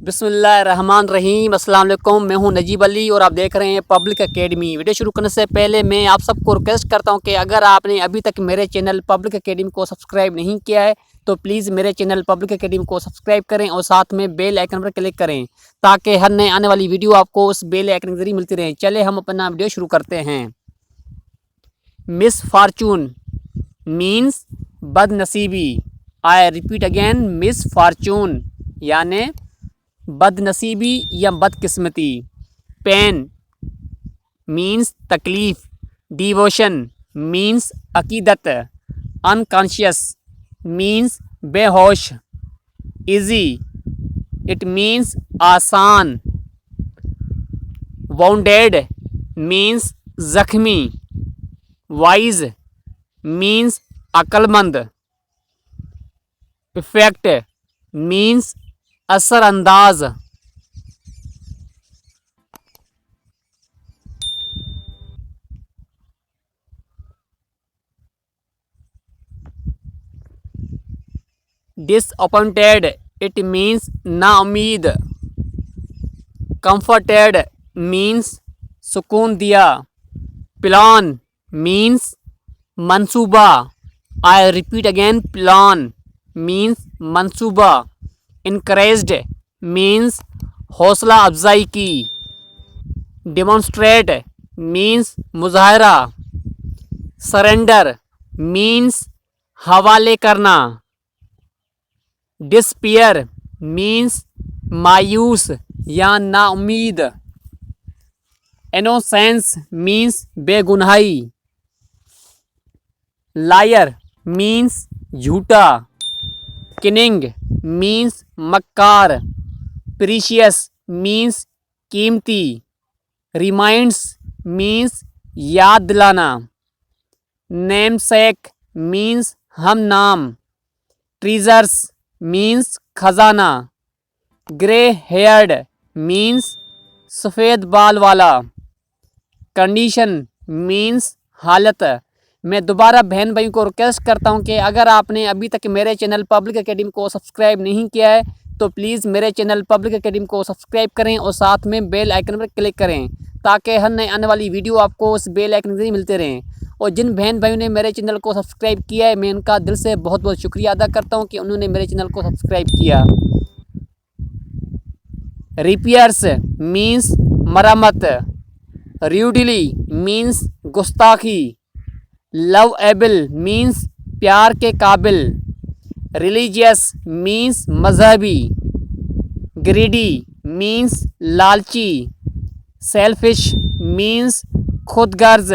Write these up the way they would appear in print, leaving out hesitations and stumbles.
बिस्मिल्लाहिर्रहमानिर्रहीम। अस्सलाम वालेकुम। मैं हूं नजीब अली और आप देख रहे हैं पब्लिक एकेडमी। वीडियो शुरू करने से पहले मैं आप सबको रिक्वेस्ट करता हूं कि अगर आपने अभी तक मेरे चैनल पब्लिक एकेडमी को सब्सक्राइब नहीं किया है तो प्लीज़ मेरे चैनल पब्लिक एकेडमी को सब्सक्राइब करें और साथ में बेल आइकन पर क्लिक करें ताकि हर नए आने वाली वीडियो आपको उस बेल आइकन के जरिए मिलती रहे। चले हम अपना वीडियो शुरू करते हैं। मिस फॉर्चून मीन्स बदनसीबी। I repeat again, misfortune यानी बदनसीबी या बदकिस्मती। पेन मीन्स तकलीफ़। डिवोशन मीन्स अकीदत। अनकॉन्शियस मीन्स बेहोश। इजी इट मीन्स आसान। वाउंडेड मीन्स ज़ख्मी। वाइज मीन्स अक्लमंद। इफेक्ट मीन्स असरअंदाज। डिसअपॉइंटेड इट मीन्स नाउम्मीद। कंफर्टेड मीन्स सुकून दिया। प्लान मीन्स मंसूबा। I repeat again, plan means मंसूबा। इनकरेज्ड मीन्स हौसला अफजाई की। डेमोन्स्ट्रेट मीन्स मुजाहरा। सरेंडर मीन्स हवाले करना। डिस्पियर मीन्स मायूस या नाउम्मीद। इनोसेंस मीन्स बेगुनाही। लायर मीन्स झूठा। किनिंग मीन्स मक्कार। प्रीशियस मीन्स कीमती। रिमाइंड्स मीन्स याद दिलाना। नेमसेक मीन्स हम नाम। ट्रीजर्स मीन्स खजाना। ग्रे हेयर्ड मीन्स सफ़ेद बाल वाला। कंडीशन मीन्स हालत। मैं दोबारा बहन भाई को रिक्वेस्ट करता हूं कि अगर आपने अभी तक मेरे चैनल पब्लिक एकेडमी को सब्सक्राइब नहीं किया है तो प्लीज़ मेरे चैनल पब्लिक एकेडमी को सब्सक्राइब करें और साथ में बेल आइकन पर क्लिक करें ताकि हर नए आने वाली वीडियो आपको उस बेल आइकन से मिलते रहें। और जिन बहन भाइयों ने मेरे चैनल को सब्सक्राइब किया है मैं उनका दिल से बहुत बहुत शुक्रिया अदा करता हूँ कि उन्होंने मेरे चैनल को सब्सक्राइब किया। रिपेयर्स मीन्स मरम्मत। र्यूडली मीन्स गुस्ताखी। लवएबल मीन्स प्यार के काबिल। रिलीजियस मीन्स मजहबी। ग्रीडी मीन्स लालची। सेल्फिश मीन्स खुदगर्ज।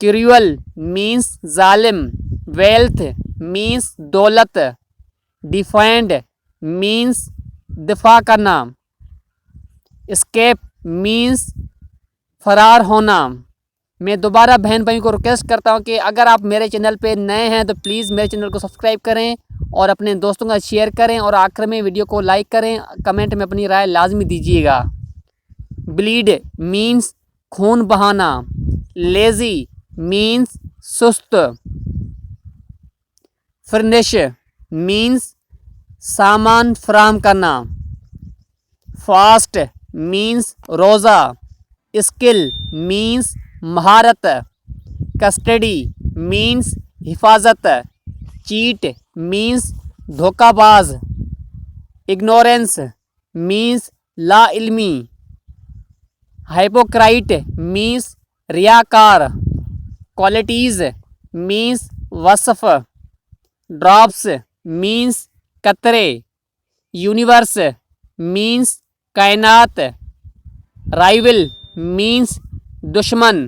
क्रूअल मीन्स जालिम। वेल्थ मीन्स दौलत। डिफेंड मीन्स दिफा करना। एस्केप मीन्स फरार होना। मैं दोबारा बहन भाई को रिक्वेस्ट करता हूं कि अगर आप मेरे चैनल पे नए हैं तो प्लीज़ मेरे चैनल को सब्सक्राइब करें और अपने दोस्तों का शेयर करें और आखिर में वीडियो को लाइक करें। कमेंट में अपनी राय लाजमी दीजिएगा। ब्लीड मीन्स खून बहाना। लेज़ी मीन्स सुस्त। फर्निश मीन्स सामान फराहम करना। फास्ट मीन्स रोज़ा। स्किल मीन्स महारत। कस्टडी मीन्स हिफाजत। चीट मीन्स धोखाबाज। इग्नोरेंस मीन्स लाइल्मी। हाइपोक्राइट मीन्स रियाकार। क्वालिटीज़ मीन्स वसफ़। ड्रॉप्स मीन्स कतरे। यूनिवर्स मीन्स कायनात। राइवल मीन्स दुश्मन।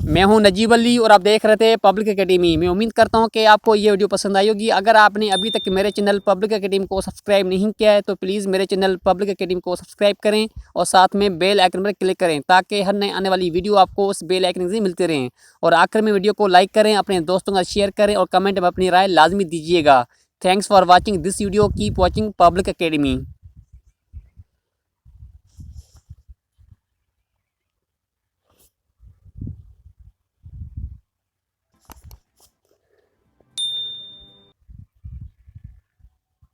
मैं हूं नजीब अली और आप देख रहे थे पब्लिक एकेडमी। मैं उम्मीद करता हूं कि आपको ये वीडियो पसंद आई होगी। अगर आपने अभी तक मेरे चैनल पब्लिक एकेडमी को सब्सक्राइब नहीं किया है तो प्लीज़ मेरे चैनल पब्लिक एकेडमी को सब्सक्राइब करें और साथ में बेल आइकन पर क्लिक करें ताकि हर नए आने वाली वीडियो आपको उस बेल आइकन से मिलते रहें। और आखिर में वीडियो को लाइक करें, अपने दोस्तों का शेयर करें और कमेंट में अपनी राय लाजमी दीजिएगा। Thanks for watching this video. Keep watching public academy.